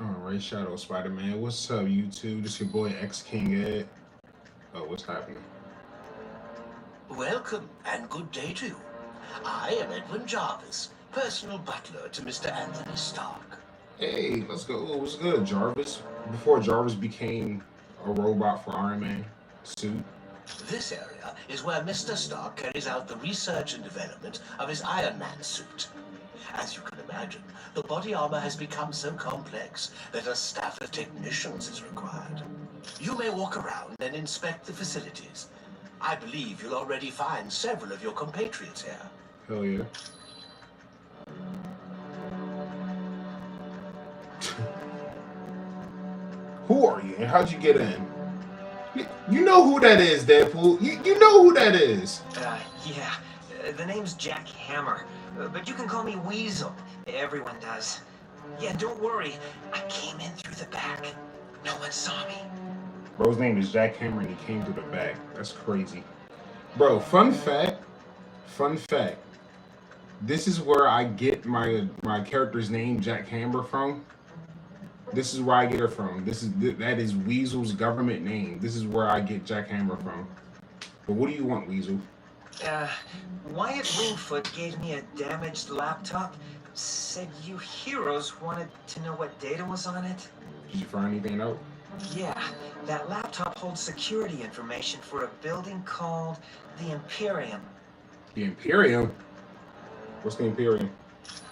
Alright, Shadow Spider-Man. What's up, YouTube? This your boy X King Ed. Oh, what's happening? Welcome and good day to you. I am Edwin Jarvis, personal butler to Mr. Anthony Stark. Hey, let's go. Oh, what's good, Jarvis? Before Jarvis became a robot for Iron Man suit. This area is where Mr. Stark carries out the research and development of his Iron Man suit. As you can imagine, the body armor has become so complex that a staff of technicians is required. You may walk around and inspect the facilities. I believe you'll already find several of your compatriots here. Hell yeah. Who are you and how'd you get in? You know who that is, Deadpool. You know who that is. Yeah. The name's Jack Hammer. But you can call me Weasel. Everyone does. Yeah, don't worry. I came in through the back. No one saw me. Bro's name is Jack Hammer and he came through the back. That's crazy. Bro, fun fact. This is where I get my character's name, Jack Hammer, from. This is where I get it from. That is Weasel's government name. This is where I get Jack Hammer from. But what do you want, Weasel? Wyatt Wingfoot gave me a damaged laptop. Said you heroes wanted to know what data was on it. Did you find anything out? Yeah, that laptop holds security information for a building called the Imperium. The Imperium? What's the Imperium?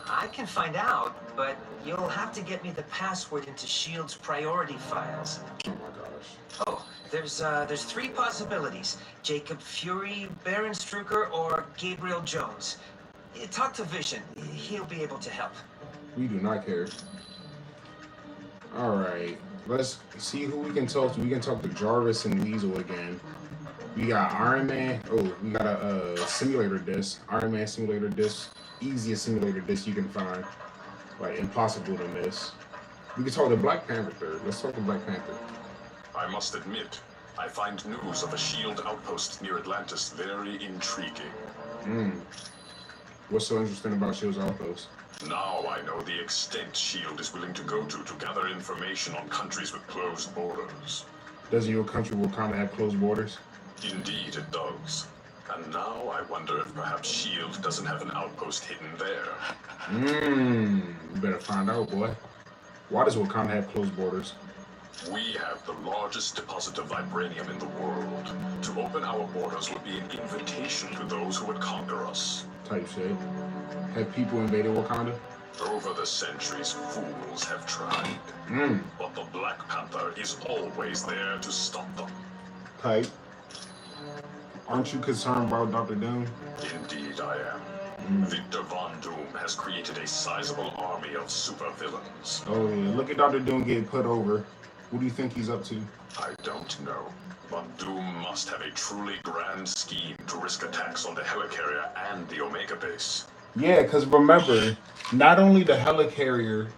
I can find out, but you'll have to get me the password into S.H.I.E.L.D.'s priority files. Oh my gosh. Oh, there's three possibilities. Jacob Fury, Baron Strucker, or Gabriel Jones. Talk to Vision. He'll be able to help. We do not care. Alright. Let's see who we can talk to. We can talk to Jarvis and Weasel again. We got Iron Man. Oh, we got a simulator disc. Iron Man simulator disc. Easiest simulator disc you can find. Like, impossible to miss. We can talk to Black Panther third. Let's talk to Black Panther. I must admit, I find news of a S.H.I.E.L.D. outpost near Atlantis very intriguing. What's so interesting about S.H.I.E.L.D.'s outpost? Now I know the extent S.H.I.E.L.D. is willing to go to gather information on countries with closed borders. Doesn't your country Wakanda have closed borders? Indeed it does. And now I wonder if perhaps S.H.I.E.L.D. doesn't have an outpost hidden there. You better find out, boy. Why does Wakanda have closed borders? We have the largest deposit of vibranium in the world. To open our borders would be an invitation to those who would conquer us. Type shit. Have people invaded Wakanda? Over the centuries, fools have tried. But the Black Panther is always there to stop them. Type. Aren't you concerned about Dr. Doom? Indeed I am. Victor Von Doom has created a sizable army of supervillains. Oh yeah, look at Dr. Doom getting put over. What do you think he's up to? I don't know. But Doom must have a truly grand scheme to risk attacks on the helicarrier and the Omega base. Yeah, because remember, not only the helicarrier,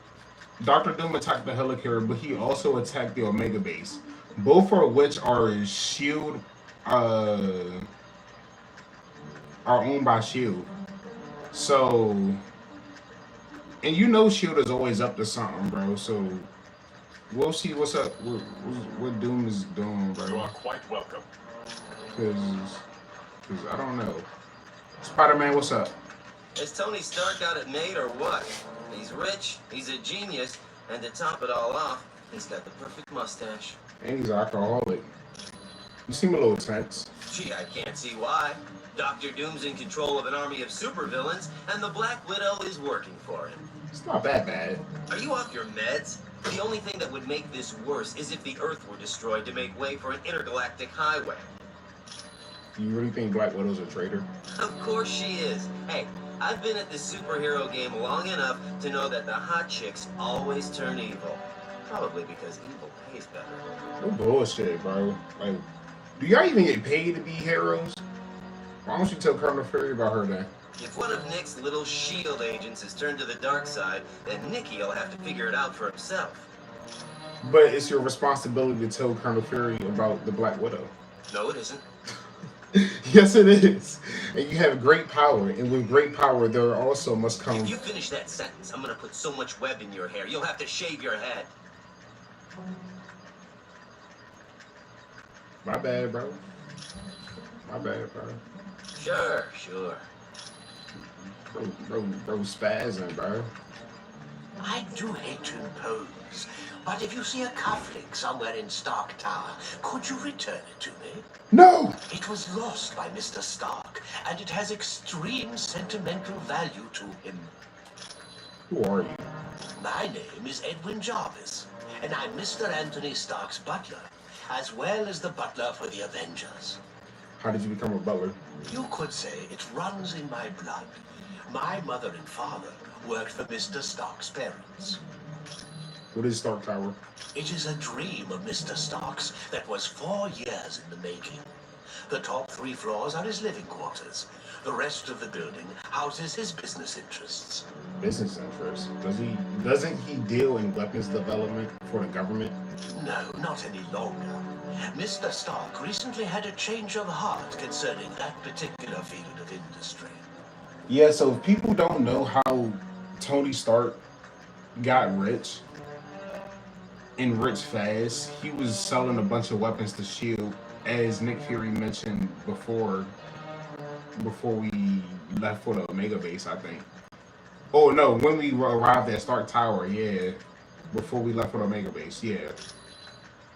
Dr. Doom attacked the helicarrier, but he also attacked the Omega base. Both of which are S.H.I.E.L.D., are owned by S.H.I.E.L.D. So, and you know S.H.I.E.L.D. is always up to something, bro, so we'll see what's up, what Doom is doing, bro. You are quite welcome. Cause I don't know. Spider-Man, what's up? Has Tony Stark got it made or what? He's rich, he's a genius, and to top it all off, he's got the perfect mustache. And he's an alcoholic. You seem a little tense. Gee, I can't see why. Dr. Doom's in control of an army of supervillains, and the Black Widow is working for him. It's not that bad. Are you off your meds? The only thing that would make this worse is if the Earth were destroyed to make way for an intergalactic highway. You really think Black Widow's a traitor? Of course she is. Hey, I've been at this superhero game long enough to know that the hot chicks always turn evil. Probably because evil pays better. No bullshit, bro. Like, do y'all even get paid to be heroes? Why don't you tell Colonel Fury about her then? If one of Nick's little S.H.I.E.L.D. agents has turned to the dark side, then Nicky'll have to figure it out for himself. But it's your responsibility to tell Colonel Fury about the Black Widow. No, it isn't. Yes, it is. And you have great power, and with great power, there also must come. If you finish that sentence, I'm gonna put so much web in your hair, you'll have to shave your head. My bad, bro. My bad, bro. Sure, sure. Bro, spazzing, bro. I do hate to impose, but if you see a cufflink somewhere in Stark Tower, could you return it to me? No! It was lost by Mr. Stark, and it has extreme sentimental value to him. Who are you? My name is Edwin Jarvis, and I'm Mr. Anthony Stark's butler, as well as the butler for the Avengers. How did you become a butler? You could say it runs in my blood. My mother and father worked for Mr. Stark's parents. What is Stark Tower? It is a dream of Mr. Stark's that was 4 years in the making. The top 3 floors are his living quarters. The rest of the building houses his business interests. Business interests? Doesn't he deal in weapons development for the government? No, not any longer. Mr. Stark recently had a change of heart concerning that particular field of industry. Yeah, so if people don't know how Tony Stark got rich and rich fast, he was selling a bunch of weapons to Shield, as Nick Fury mentioned before we left for the Omega base, I think. Oh no, when we arrived at Stark Tower, yeah. Before we left for the Omega base, yeah.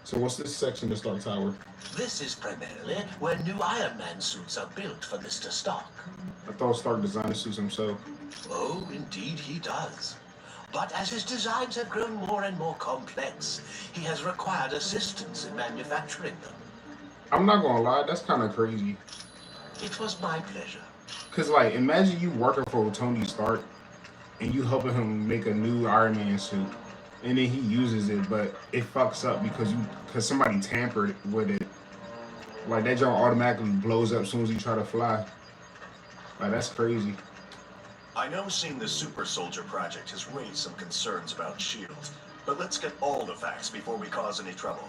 So what's this section of Stark Tower? This is primarily where new Iron Man suits are built for Mr. Stark. I thought Stark designed the suits himself. Oh, indeed he does. But as his designs have grown more and more complex, he has required assistance in manufacturing them. I'm not gonna lie, that's kind of crazy. It was my pleasure. Cause like, imagine you working for Tony Stark and you helping him make a new Iron Man suit, and then he uses it, but it fucks up because somebody tampered with it. Like that joint automatically blows up as soon as you try to fly. Like that's crazy. I know seeing the Super Soldier Project has raised some concerns about S.H.I.E.L.D., but let's get all the facts before we cause any trouble.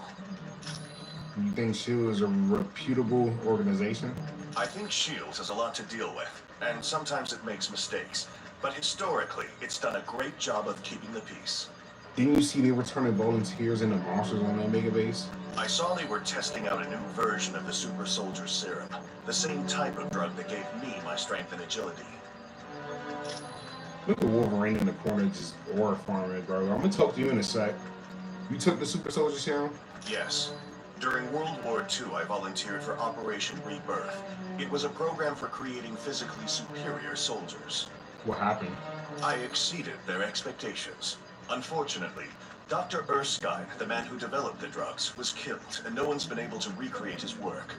You think Shield is a reputable organization? I think S.H.I.E.L.D. has a lot to deal with, and sometimes it makes mistakes. But historically, it's done a great job of keeping the peace. Didn't you see they were turning volunteers into monsters on that mega base? I saw they were testing out a new version of the Super Soldier Serum, the same type of drug that gave me my strength and agility. Look at Wolverine in the corner just aura farming, bro. I'm gonna talk to you in a sec. You took the Super Soldier Serum? Yes. During World War II, I volunteered for Operation Rebirth. It was a program for creating physically superior soldiers. What happened? I exceeded their expectations. Unfortunately, Dr. Erskine, the man who developed the drugs, was killed, and no one's been able to recreate his work.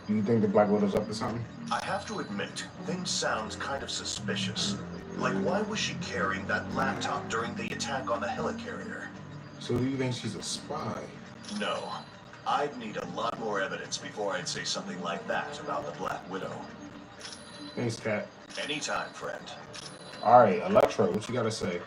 Do you think the Black Widow's up to something? I have to admit, things sound kind of suspicious. Like, why was she carrying that laptop during the attack on the helicarrier? So do you think she's a spy? No. I'd need a lot more evidence before I'd say something like that about the Black Widow. Thanks, Kat. Anytime, friend. Alright, Electro, what you gotta say?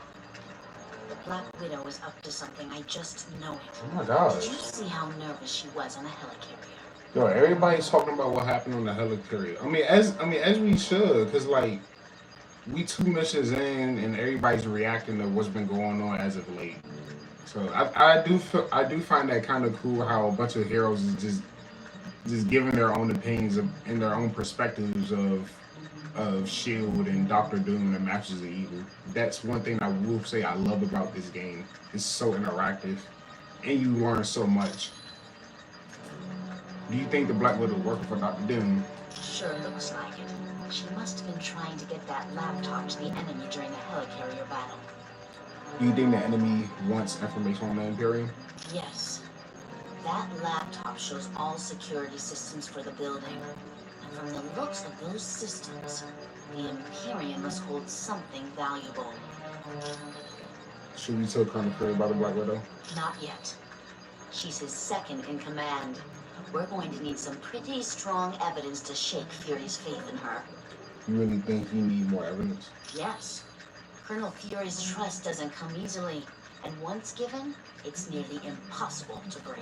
The Black Widow is up to something, I just know it. Oh my gosh. Did you see how nervous she was on the helicarrier? Yo, everybody's talking about what happened on the helicarrier. As we should, cause like we 2 missions in and everybody's reacting to what's been going on as of late. So I do find that kind of cool how a bunch of heroes is just giving their own opinions and their own perspectives of S.H.I.E.L.D. and Doctor Doom and Masters of Evil. That's one thing I will say I love about this game. It's so interactive and you learn so much. Do you think the Black Widow working for Doctor Doom? Sure looks like it. She must have been trying to get that laptop to the enemy during the helicarrier battle. Do you think the enemy wants information on the Imperium? Yes. That laptop shows all security systems for the building. And from the looks of those systems, the Imperium must hold something valuable. Should we tell Colonel Fury about the Black Widow? Not yet. She's his second in command. We're going to need some pretty strong evidence to shake Fury's faith in her. You really think you need more evidence? Yes. Colonel Fury's trust doesn't come easily, and once given, it's nearly impossible to break.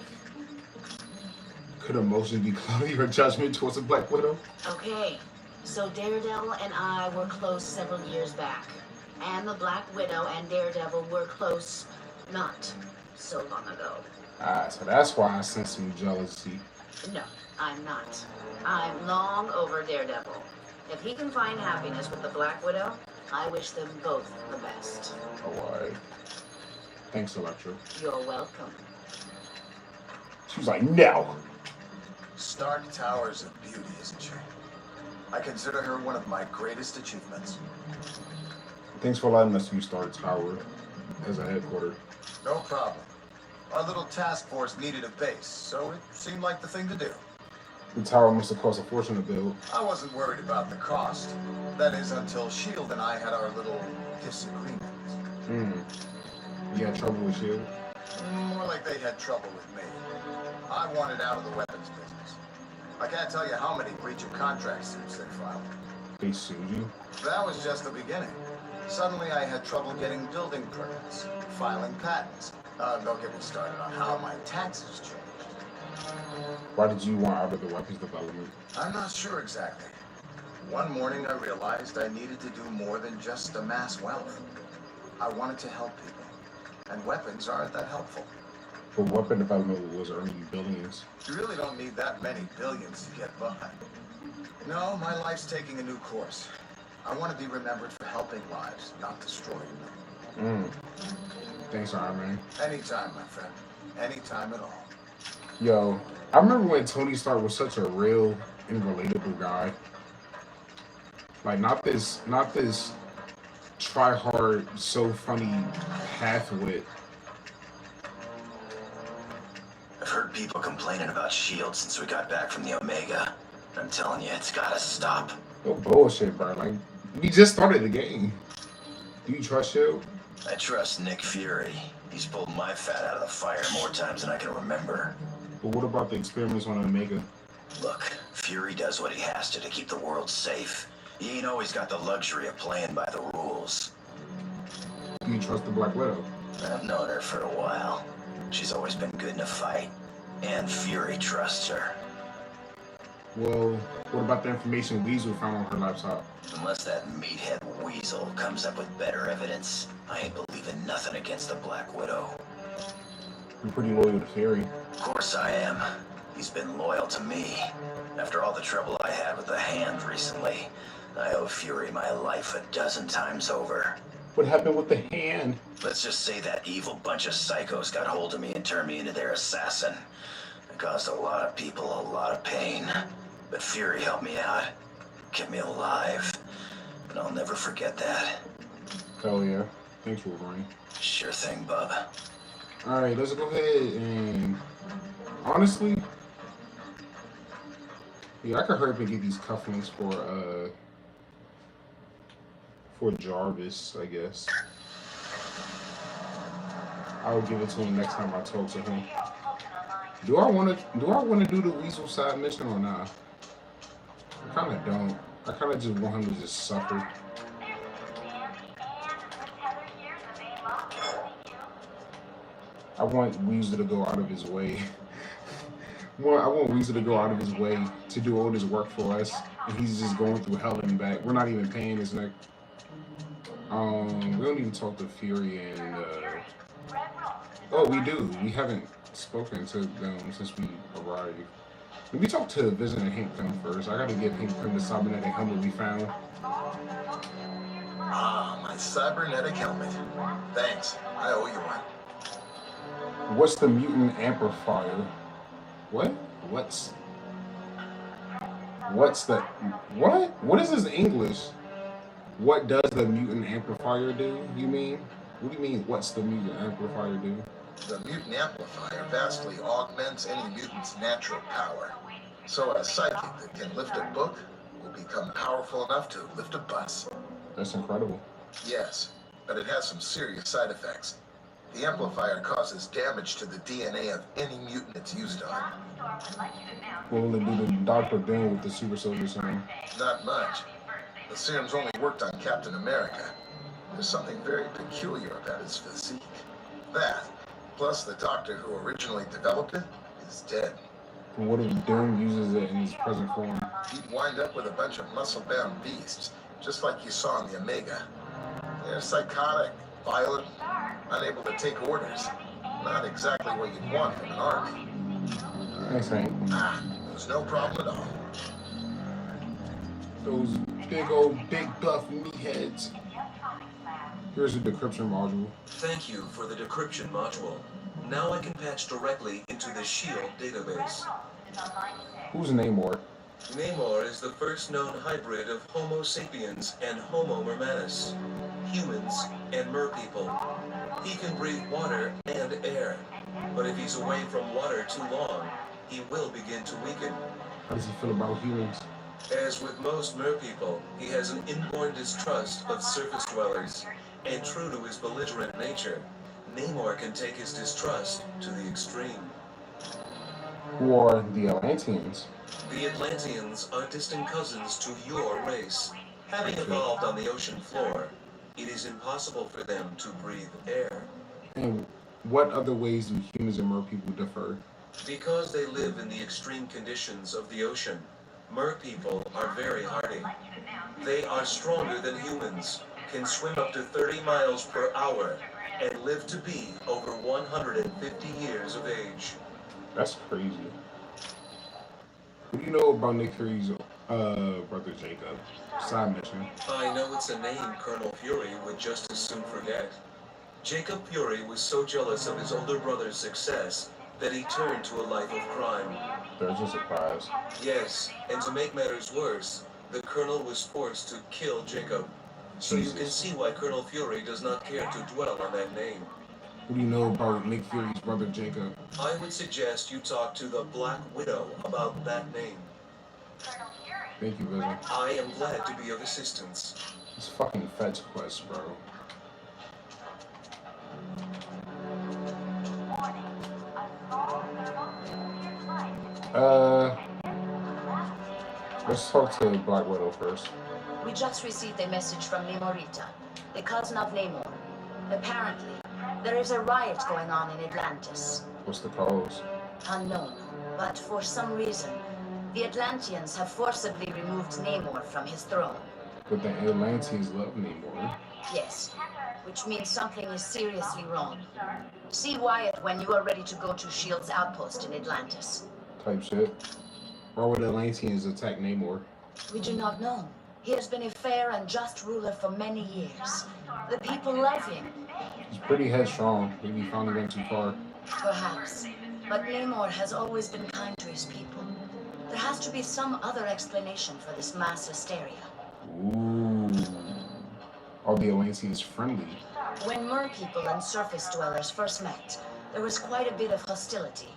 Could emotion be clouding your judgment towards a Black Widow? Okay, so Daredevil and I were close several years back. And the Black Widow and Daredevil were close not so long ago. Ah, so that's why I sense some jealousy. No, I'm not. I'm long over Daredevil. If he can find happiness with the Black Widow, I wish them both the best. Alright. Thanks, Electra. You're welcome. She was like, no! Stark Towers of beauty, isn't she? I consider her one of my greatest achievements. Thanks for allowing us to use Stark Tower as a headquarters. No problem. Our little task force needed a base, so it seemed like the thing to do. The tower must have cost a fortune to build. I wasn't worried about the cost. That is, until S.H.I.E.L.D. and I had our little disagreement. You had trouble with S.H.I.E.L.D.? More like they had trouble with me. I wanted out of the weapons business. I can't tell you how many breach of contract suits they filed. They sued you? That was just the beginning. Suddenly I had trouble getting building permits, filing patents. Don't get me started on how my taxes changed. Why did you want out of the weapons development? I'm not sure exactly. One morning I realized I needed to do more than just amass wealth. I wanted to help people, and weapons aren't that helpful. But weapon development was earning you billions. You really don't need that many billions to get by. No, my life's taking a new course. I want to be remembered for helping lives, not destroying them. Thanks, Iron Man. Anytime, my friend. Anytime at all. Yo, I remember when Tony Stark was such a real and relatable guy. Like, not this try hard, so funny half-wit. I've heard people complaining about S.H.I.E.L.D. since we got back from the Omega. I'm telling you, it's gotta stop. No bullshit, bro. Like, we just started the game. Do you trust S.H.I.E.L.D.? I trust Nick Fury. He's pulled my fat out of the fire more times than I can remember. But what about the experiments on Omega? Look, Fury does what he has to keep the world safe. He ain't always got the luxury of playing by the rules. Do you trust the Black Widow? I've known her for a while. She's always been good in a fight. And Fury trusts her. Well, what about the information Weasel found on her laptop? Unless that meathead Weasel comes up with better evidence, I ain't believing nothing against the Black Widow. You're pretty loyal to Fury. Of course I am. He's been loyal to me. After all the trouble I had with the Hand recently, I owe Fury my life 12 times over. What happened with the Hand? Let's just say that evil bunch of psychos got hold of me and turned me into their assassin. It caused a lot of people a lot of pain. But Fury helped me out. Kept me alive. And I'll never forget that. Hell yeah. Thanks, Wolverine. Sure thing, bub. Alright, let's go ahead and... Honestly... Yeah, I could hurry up and get these cufflinks for Jarvis, I guess. I'll give it to him next time I talk to him. Do I want to do the Weasel side mission or not? I kind of don't. I kind of just want him to just suffer. I want Weasel to go out of his way. I want Weasel to go out of his way to do all this work for us, and he's just going through hell and back. We're not even paying his neck. We don't even talk to Fury and. Oh, we do. We haven't spoken to them since we arrived. We talked to Vision and Hank Pym first. I gotta give Hank Pym the cybernetic helmet we found. Ah, my cybernetic helmet. Thanks. I owe you one. What's the mutant amplifier? What? What's the... What? What is this English? What does the mutant amplifier do, you mean? What do you mean, what's the mutant amplifier do? The mutant amplifier vastly augments any mutant's natural power. So a psychic that can lift a book will become powerful enough to lift a bus. That's incredible. Yes, but it has some serious side effects. The amplifier causes damage to the DNA of any mutant it's used on. What will it do to Dr. Doom with the super soldier serum? Not much. The serum's only worked on Captain America. There's something very peculiar about his physique. That, plus the doctor who originally developed it, is dead. And what if Doom uses it in his present form? He'd wind up with a bunch of muscle-bound beasts, just like you saw in the Omega. They're psychotic, violent, unable to take orders. Not exactly what you'd want from an army. Thanks, Hank. It was no problem at all. Those big old, big buff meatheads. Here's a decryption module. Thank you for the decryption module. Now I can patch directly into the SHIELD database. Who's Namor? Namor is the first known hybrid of Homo sapiens and Homo mermanus, humans and merpeople. He can breathe water and air, but if he's away from water too long, he will begin to weaken. How does he feel about humans? As with most merpeople, he has an inborn distrust of surface dwellers, and true to his belligerent nature, Namor can take his distrust to the extreme. Who are the Atlanteans? The Atlanteans are distant cousins to your race. Having evolved on the ocean floor, it is impossible for them to breathe air. And what other ways do humans and merpeople differ? Because they live in the extreme conditions of the ocean, merpeople are very hardy. They are stronger than humans, can swim up to 30 miles per hour, and live to be over 150 years of age. That's crazy. What do you know about Nick Fury's brother Jacob? Side mission. I know it's a name Colonel Fury would just as soon forget. Jacob Fury was so jealous of his older brother's success that he turned to a life of crime. There's a surprise. Yes, and to make matters worse, the Colonel was forced to kill Jacob. So you can see why Colonel Fury does not care to dwell on that name. What do you know about Nick Fury's brother Jacob? I would suggest you talk to the Black Widow about that name. Thank you, Vision. I am glad to be of assistance. It's fucking fetch quest, bro. Let's talk to Black Widow first. We just received a message from Nemorita, the cousin of Namor. Apparently, there is a riot going on in Atlantis. What's the cause? Unknown, but for some reason, the Atlanteans have forcibly removed Namor from his throne. But the Atlanteans love Namor. Yes, which means something is seriously wrong. See Wyatt when you are ready to go to S.H.I.E.L.D.'s outpost in Atlantis. Type shit. Why would Atlanteans attack Namor? We do not know. He has been a fair and just ruler for many years. The people love him. He's pretty headstrong. Maybe he finally went too far. Perhaps. But Namor has always been kind to his people. There has to be some other explanation for this mass hysteria. Ooh. Are the Atlanteans friendly? When merpeople and surface dwellers first met, there was quite a bit of hostility.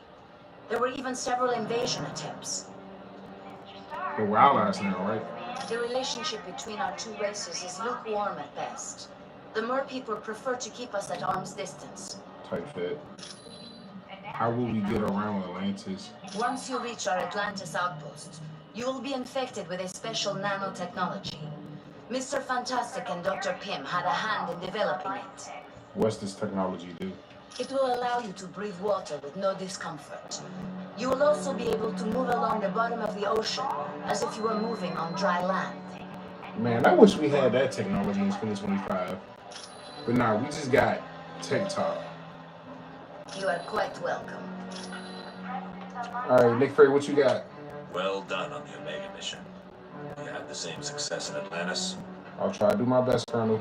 There were even several invasion attempts. But we're allies now, right? The relationship between our two races is lukewarm at best. The merpeople prefer to keep us at arm's distance. Type shit. How will we get around Atlantis? Once you reach our Atlantis outpost, you will be infected with a special nanotechnology. Mr. Fantastic and Dr. Pym had a hand in developing it. What's this technology do? It will allow you to breathe water with no discomfort. You will also be able to move along the bottom of the ocean as if you were moving on dry land. Man, I wish we had that technology in 2025. But nah, we just got TikTok. You are quite welcome. Alright, Nick Fury, what you got? Well done on the Omega mission. You had the same success in Atlantis. I'll try to do my best, Colonel.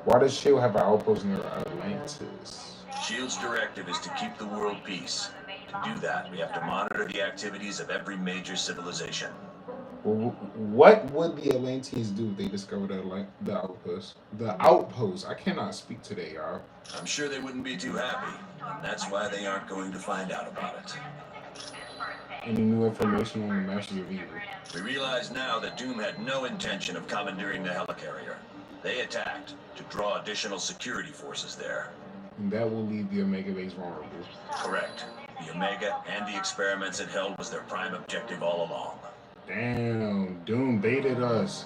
Why does S.H.I.E.L.D. have an outpost near Atlantis? SHIELD's directive is to keep the world peace. To do that, we have to monitor the activities of every major civilization. Well, what would the Atlanteans do if they discovered the outpost? The outpost. I cannot speak today, y'all. I'm sure they wouldn't be too happy, and that's why they aren't going to find out about it. Any new information on the Masters of Evil? We realize now that Doom had no intention of commandeering the helicarrier. They attacked to draw additional security forces there. And that will leave the Omega base vulnerable. Correct. The Omega and the experiments it held was their prime objective all along. Damn, Doom baited us.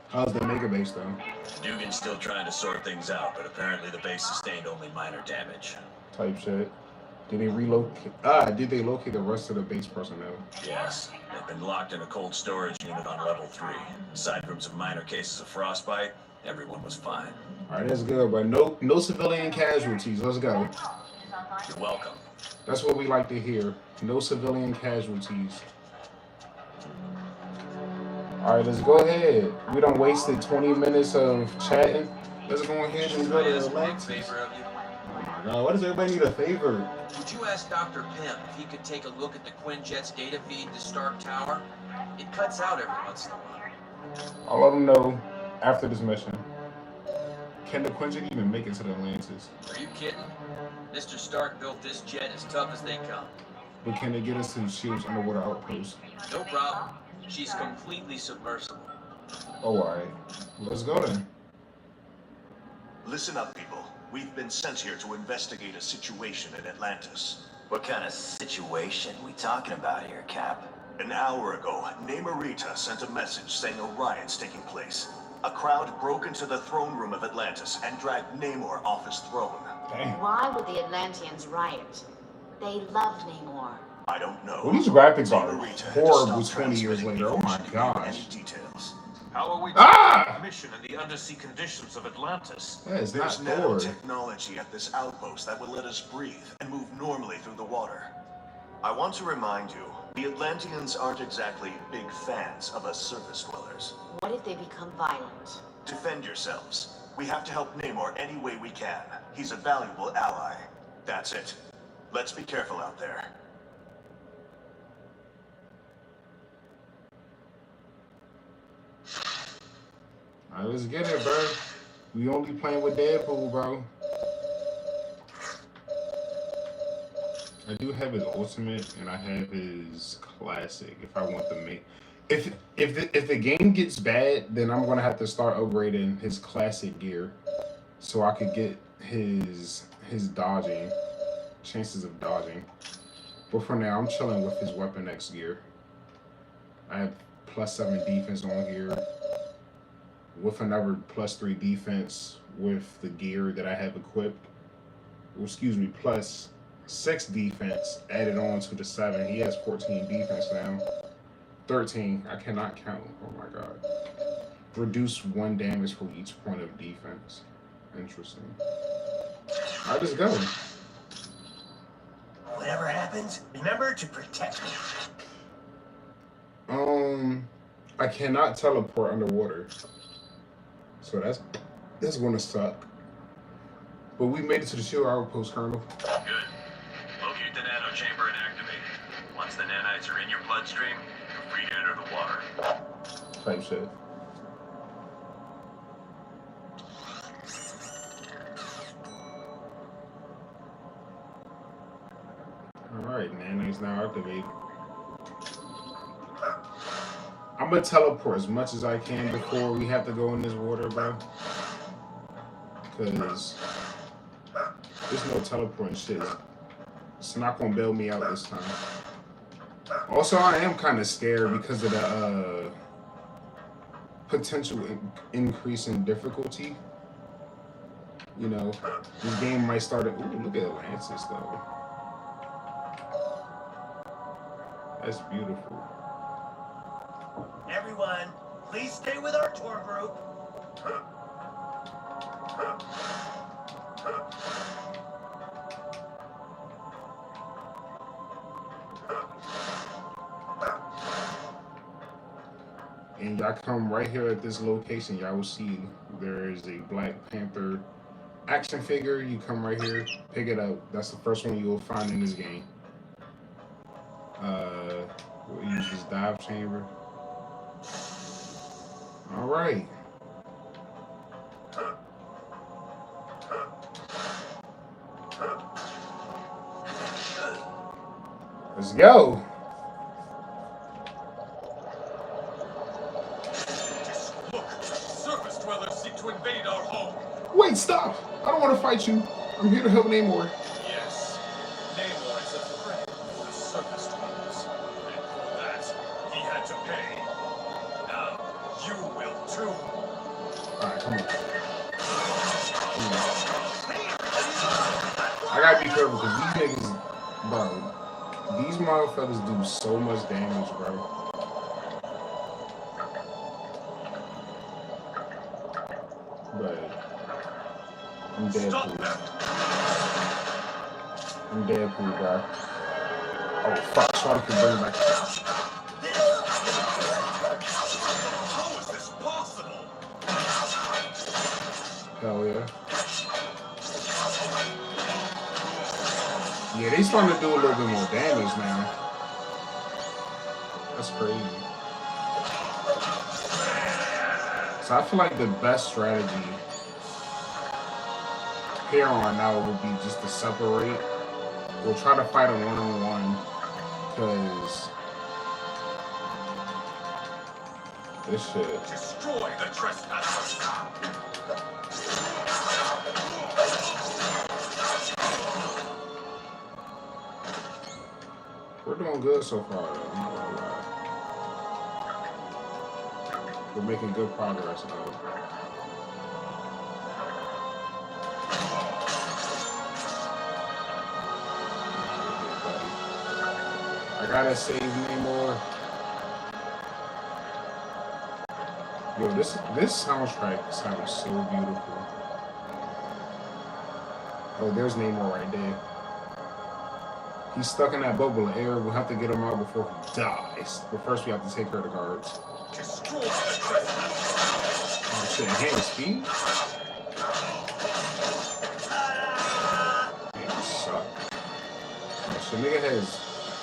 How's the Omega base though? Dugan's still trying to sort things out, but apparently the base sustained only minor damage. Type shit. Did they relocate? Did they locate the rest of the base personnel? Yes, they've been locked in a cold storage unit on level 3. Aside from some minor cases of frostbite, everyone was fine. All right, that's good, but no civilian casualties. Let's go. You're welcome. That's what we like to hear. No civilian casualties. All right, let's go ahead. We done wasted 20 minutes of chatting. Let's go ahead and go to Atlantis. Oh my God, why does everybody need a favor? Would you ask Dr. Pym if he could take a look at the Quinjet's data feed to Stark Tower? It cuts out every once in a while. I'll let them know after this mission. Can the Quinjet even make it to the Atlantis? Are you kidding? Mr. Stark built this jet as tough as they come. But can they get us to the ship's underwater outpost? No problem. She's completely submersible. Oh, all right. Let's go then. Listen up, people. We've been sent here to investigate a situation in Atlantis. What kind of situation we talking about here, Cap? An hour ago, Namorita sent a message saying a riot's taking place. A crowd broke into the throne room of Atlantis and dragged Namor off his throne. Dang. Why would the Atlanteans riot? They love Namor. I don't know. Well, these graphics are Namorita had horrible stopped 20 years transmitting later. Oh my information gosh. any details. How are we Ah! mission in the undersea conditions of Atlantis? That is not There's Thor. nanotechnology at this outpost that will let us breathe and move normally through the water. I want to remind you, the Atlanteans aren't exactly big fans of us surface dwellers. What if they become violent? Defend yourselves. We have to help Namor any way we can. He's a valuable ally. That's it. Let's be careful out there. All right, let's get it, bro. We only playing with Deadpool, bro. I do have his ultimate, and I have his classic. If I want to make, if the game gets bad, then I'm gonna have to start upgrading his classic gear, so I could get his dodging, chances of dodging. But for now, I'm chilling with his Weapon X gear. I have +7 defense on here, with another +3 defense with the gear that I have equipped. Well, excuse me, +6 defense added on to the 7. He has 14 defense now. 13. I cannot count. Oh my God. Reduce 1 damage for each point of defense. Interesting. Alright, let's go. Whatever happens, remember to protect me. I cannot teleport underwater. So that's gonna suck. But we made it to the shield outpost, Colonel. Good. Locate the nano chamber and activate it. Once the nanites are in your bloodstream, you're free to enter the water. Type shit. Alright, nanites now activated. I'm gonna teleport as much as I can before we have to go in this water, bro. Because there's no teleporting shit. It's not gonna bail me out this time. Also, I am kind of scared because of the potential increase in difficulty. You know, this game might start at... Ooh, look at Atlantis, though. That's beautiful. Everyone, please stay with our tour group. And y'all come right here at this location, y'all will see there is a Black Panther action figure. You come right here, pick it up. That's the first one you will find in this game. We'll use this dive chamber. All right. Let's go. Look, surface dwellers seek to invade our home. Wait, stop. I don't want to fight you. I'm here to help Namor. Yes, Namor is a threat to the surface dwellers. And for that, he had to pay. Now, you will too. Alright, come on. I gotta be careful because these niggas Bro, these motherfuckers do so much damage, bro. But I'm Deadpool. I'm Deadpool, bro. Oh fuck, Shorty can bring it back. How is this possible? Hell yeah. Yeah, they starting to do a little bit more damage now. That's crazy. So I feel like the best strategy here on out would be just to separate. We'll try to fight a one-on-one, because this shit. Destroy the trespassers. We're doing good so far, though. I'm not gonna lie. We're making good progress, though. I gotta save Namor. Yo, this soundtrack sounds so beautiful. Oh, there's Namor right there. He's stuck in that bubble of air. We'll have to get him out before he dies. But first, we have to take care of the guards. Destroy the trespassers. Oh shit, hand speed? Man, you suck. Oh shit, nigga has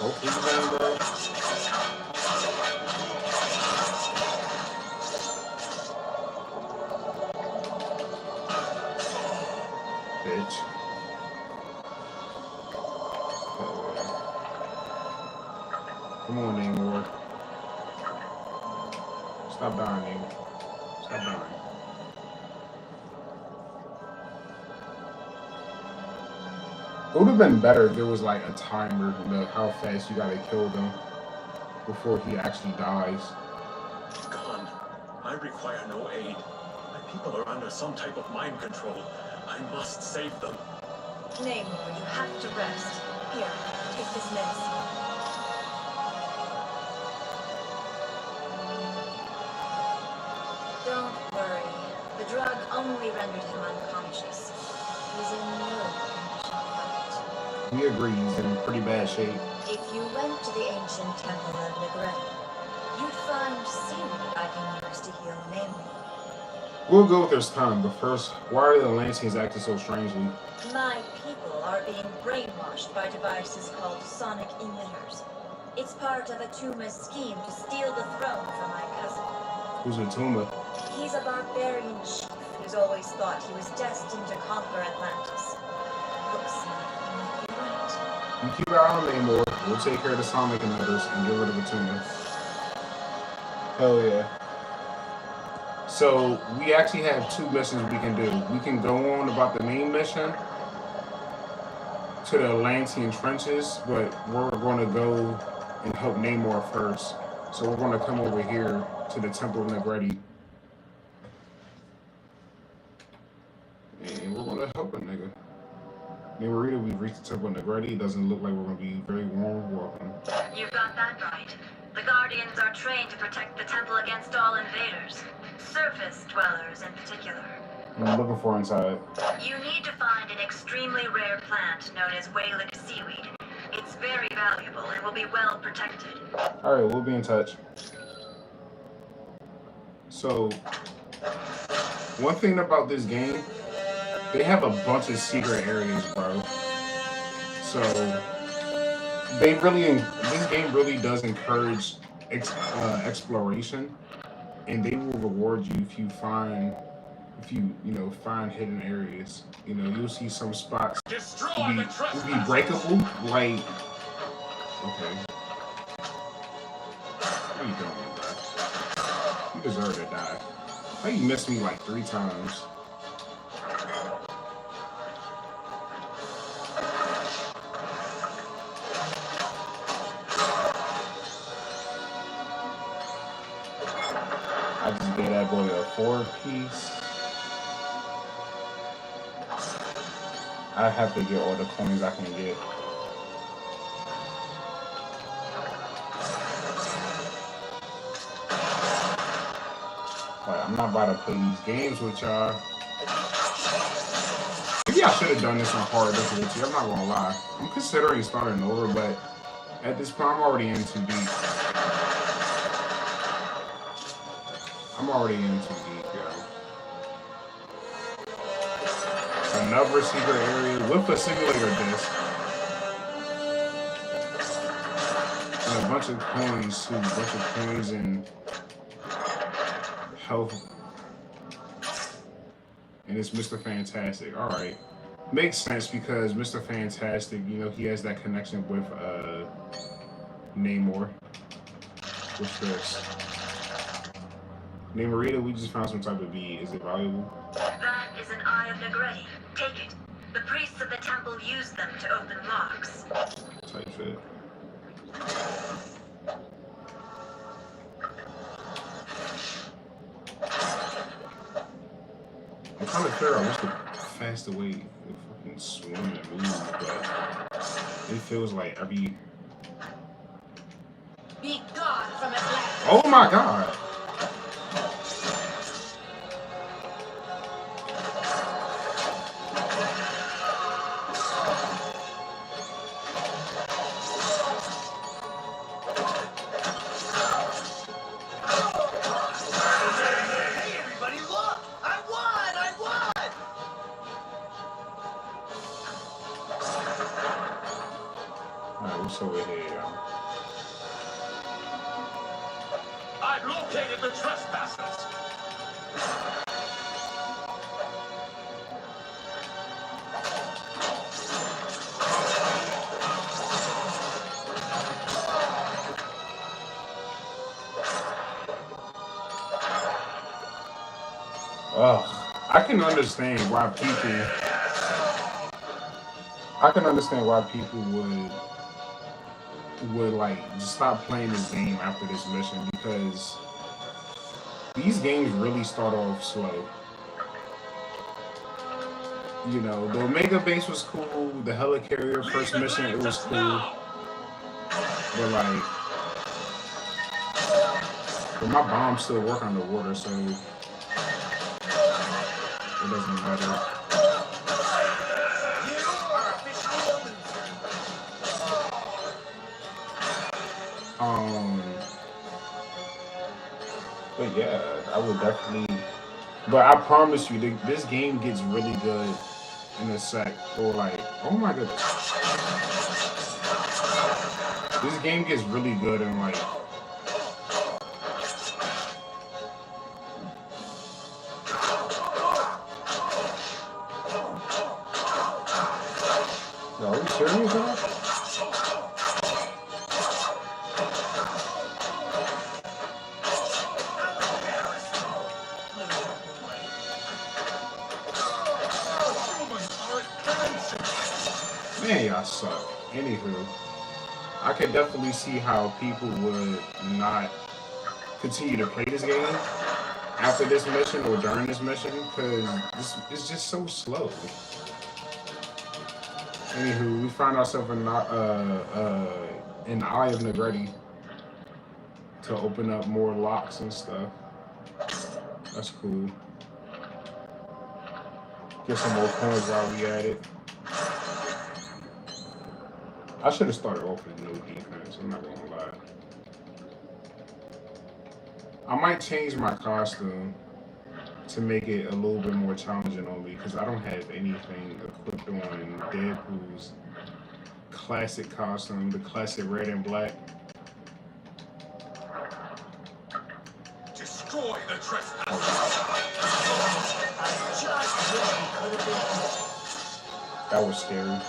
both his hands, bro. Bitch. Come on, Namor. Stop dying, Namor. Stop dying. It would have been better if there was like a timer to how fast you gotta kill them before he actually dies. Gone. I require no aid. My people are under some type of mind control. I must save them. Namor, you have to rest. Here, take this medicine. Don't worry. The drug only rendered him unconscious. He's in no condition to fight. We agree, he's in pretty bad shape. If you went to the ancient temple of Negrete, you'd find seaweed I can use to heal Namor. We'll go with this time, but first, why are the Atlanteans acting so strangely? My people are being brainwashed by devices called sonic emitters. It's part of Atuma's scheme to steal the throne from my cousin. Who's Atuma? He's a barbarian chief who's always thought he was destined to conquer Atlantis. Looks like he might be right. You keep our eye on Namor, we'll take care of the sonic emitters and get rid of Atuma. Hell yeah. So, we actually have two missions we can do. We can go on about the main mission to the Atlantean trenches, but we're going to go and help Namor first. So we're going to come over here to the Temple of Negrete. And we're going to help a nigga. Namorita, we've reached the Temple of Negrete. It doesn't look like we're going to be very warm welcome. You've got that right. The Guardians are trained to protect the temple against all invaders. Surface dwellers in particular. I'm looking for inside. You need to find an extremely rare plant known as whalic seaweed. It's very valuable and will be well protected. Alright, we'll be in touch. So, one thing about this game, they have a bunch of secret areas, bro. So, this game really does encourage exploration, and they will reward you if you find hidden areas. You know, you'll see some spots will be breakable, like, okay. How you doing, bro? You deserve to die. How you missed me like 3 times? I just gave that boy a 4-piece. I have to get all the coins I can get. Like, I'm not about to play these games with y'all. Maybe I should have done this on hard difficulty. I'm not gonna lie. I'm considering starting over, but at this point, I'm already in too deep. I'm already in too deep, yo. Another secret area with a simulator disc. And a bunch of coins too. A bunch of coins and health. And it's Mr. Fantastic. Alright. Makes sense because Mr. Fantastic, you know, he has that connection with Namor. What's this? Namorita, we just found some type of bead. Is it valuable? That is an Eye of Negretti. Take it. The priests of the temple use them to open locks. Type shit. I'm trying to figure out what's the faster way to fucking swim and move, but it feels like every... Be gone from Atlantis. Oh my god! What's over here, y'all? I've located the trespassers. Ugh, I can understand why people would like just stop playing this game after this mission because these games really start off slow. You know, the Omega base was cool, the helicarrier first mission, it was cool. But like, but my bombs still work underwater, so it doesn't matter. But yeah, I would definitely. But I promise you, this game gets really good in a sec. Or like, oh my goodness, this game gets really good in like. Yo, are we serious now? Man, y'all suck. Anywho, I could definitely see how people would not continue to play this game after this mission or during this mission because it's just so slow. Anywho, we find ourselves in the Eye of Negretti to open up more locks and stuff. That's cool. Get some more coins while we at it. I should have started off with no defense, I'm not gonna lie. I might change my costume to make it a little bit more challenging on me because I don't have anything equipped on Deadpool's classic costume, the classic red and black. Destroy the trespassers. That was scary.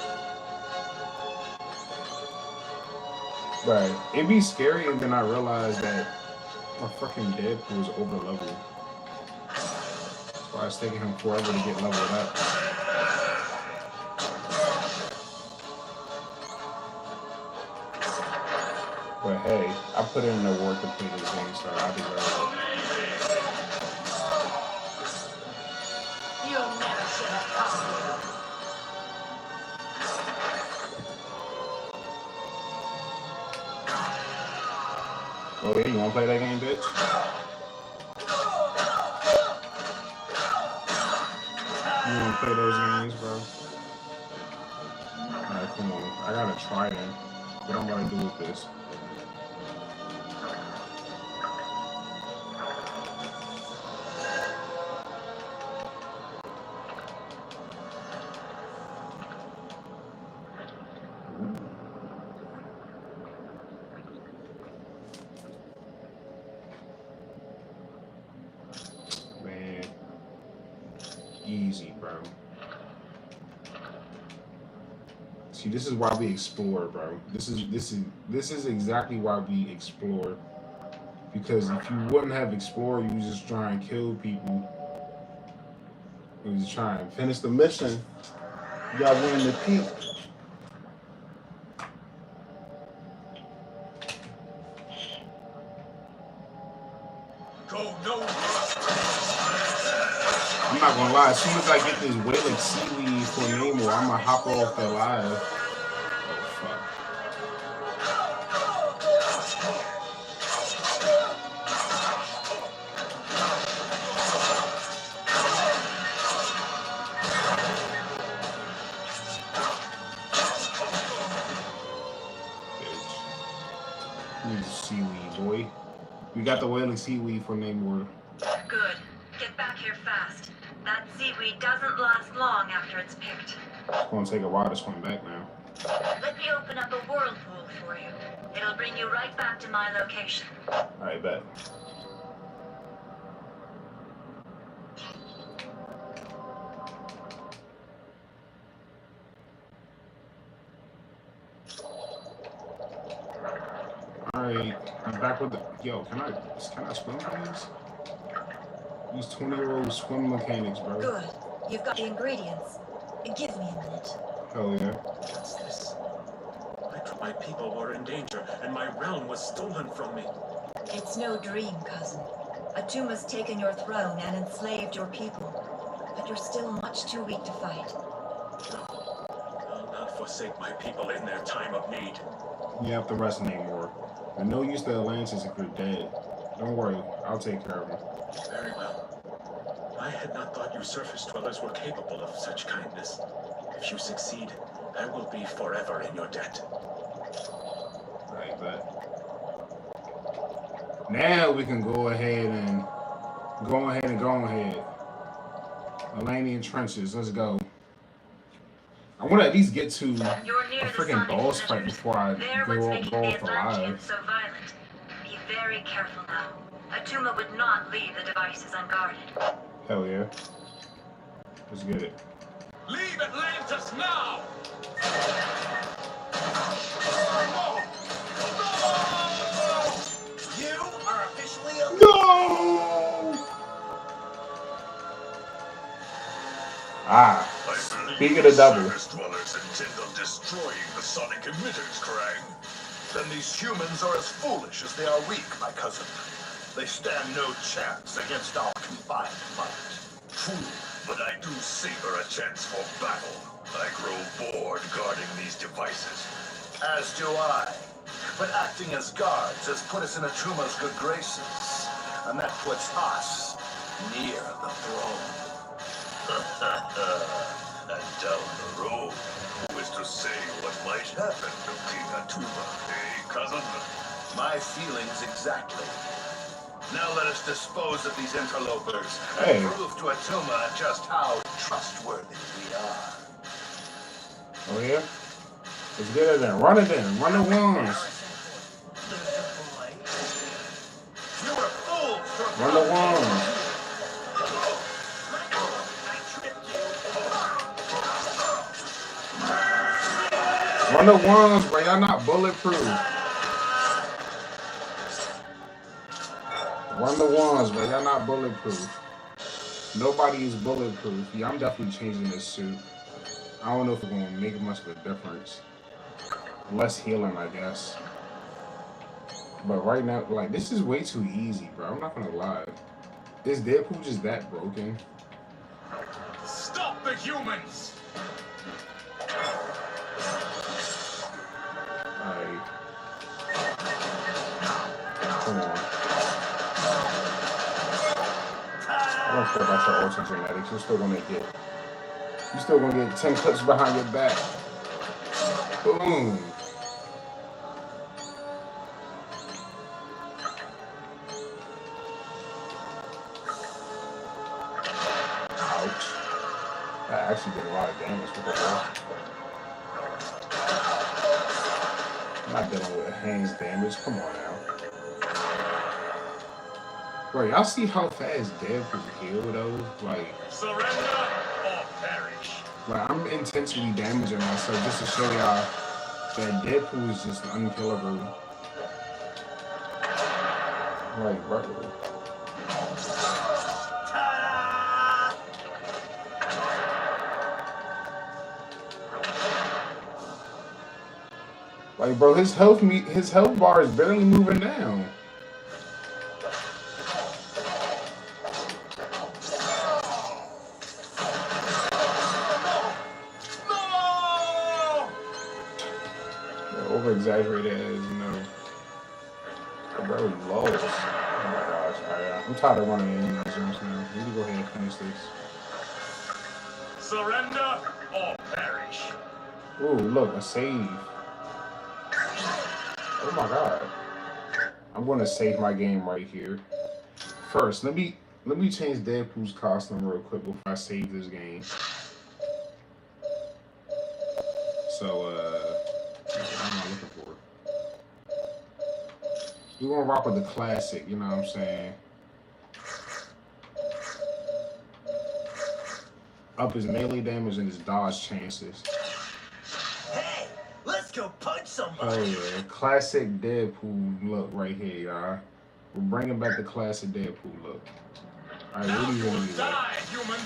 Right. It'd be scary and then I realized that my fucking Deadpool is over leveled. That's why it's taking him forever to get leveled up. But hey, I put in the work to play this game, so I deserve it. You never should have come. Oh yeah, you wanna play that game, bitch? play those games, bro. Alright, come on. I gotta try them. What I'm gonna do with this? Man, easy, bro. See, this is why we explore, bro. This is exactly why we explore. Because if you wouldn't have explored, you just try and kill people. You just try and finish the mission. You got win the peak. I'm not gonna lie, as soon as I get this whaling seaweed for Namor, I'm gonna hop off the live. Oh fuck. Need the seaweed, boy. We got the whaling seaweed for Namor. Good. Get back here fast. That seaweed doesn't last long after it's picked. It's gonna take a while to swim back now. Let me open up a whirlpool for you. It'll bring you right back to my location. Alright, bet. Alright, I'm back with the... Yo, can I swim, please? These 20-year-old swim mechanics, bro. Good. You've got the ingredients. Give me a minute. Hell yeah. What's this? My people were in danger, and my realm was stolen from me. It's no dream, cousin. Atuma's taken your throne and enslaved your people. But you're still much too weak to fight. No. I'll not forsake my people in their time of need. You have to rest Namor. And no use to Atlantis if you're dead. Don't worry, I'll take care of him. Very well. I had not thought you surface dwellers were capable of such kindness. If you succeed, I will be forever in your debt. Right, but now we can go ahead. Atlantean trenches, let's go. I want to at least get to a freaking boss fight before I go off the live. So violent. Be very careful now. Atuma would not leave the devices unguarded. Hell yeah. Let's get it. Leave Atlantis now! You are officially a... No! Ah, speak of the devil. Surface dwellers intend on destroying the sonic emitters, Krang. Then these humans are as foolish as they are weak, my cousin. They stand no chance against our combined might. True, but I do savor a chance for battle. I grow bored guarding these devices. As do I. But acting as guards has put us in Atuma's good graces. And that puts us near the throne. And down the road, who is to say what might happen to King Atuma, eh, cousin? My feelings exactly. Now let us dispose of these interlopers Hey. and prove to Atuma just how trustworthy we are. Oh yeah? Let's get it then. Run it then. Run the ones. You were fools for Run the ones. Run the ones, bro. Y'all not bulletproof. Run the ones, bro. Y'all not bulletproof. Nobody is bulletproof. Yeah, I'm definitely changing this suit. I don't know if it's going to make much of a difference. Less healing, I guess. But right now, like, this is way too easy, bro. I'm not going to lie. Is Deadpool just that broken? Stop the humans! Alright. Come on. I don't care about your ultra genetics. You're still going to get You still gonna get 10 clips behind your back. Boom. Ouch. That actually did a lot of damage with that. I'm not dealing with hands damage. Come on now. Bro, y'all see how fast Deadpool heal though? Like, Surrender or perish. Like, I'm intentionally damaging myself just to show y'all that Deadpool is just unkillable. Like, bro. Like, bro, his health bar is barely moving down. Over exaggerated as you know. Bro, lost. Oh my gosh. I'm tired of running into these jumps now. We need to go ahead and finish this. Surrender or perish. Ooh, look, a save. Oh my god. I'm gonna save my game right here. First, let me change Deadpool's costume real quick before I save this game. So what am I looking for? We're gonna rock with the classic, you know what I'm saying? Up his melee damage and his dodge chances. Hey, let's go punch somebody. Oh yeah, classic Deadpool look right here, y'all. We're bringing back the classic Deadpool look. Alright, what do you want to do? Die, human.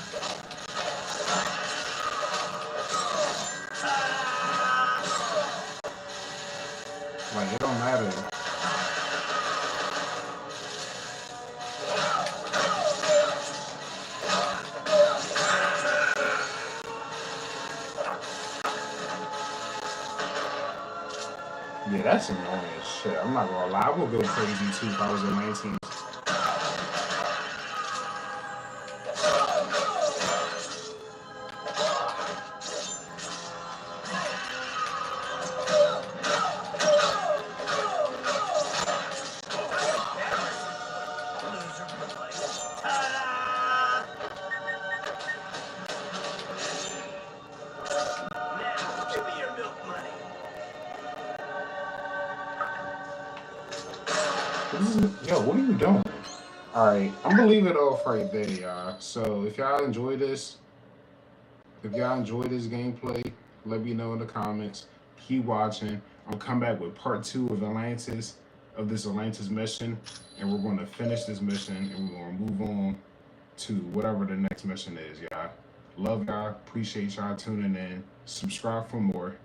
Like, it don't matter. Yeah, that's annoying as shit. I'm not gonna lie. I would go crazy too if I was in 19. Yo, what are you doing? Alright, I'm gonna leave it off right there, y'all. So if y'all enjoy this gameplay, let me know in the comments. Keep watching. I'll come back with part 2 of this Atlantis mission, and we're gonna finish this mission and we're gonna move on to whatever the next mission is, y'all. Love y'all, appreciate y'all tuning in. Subscribe for more.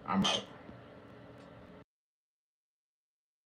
I'm out.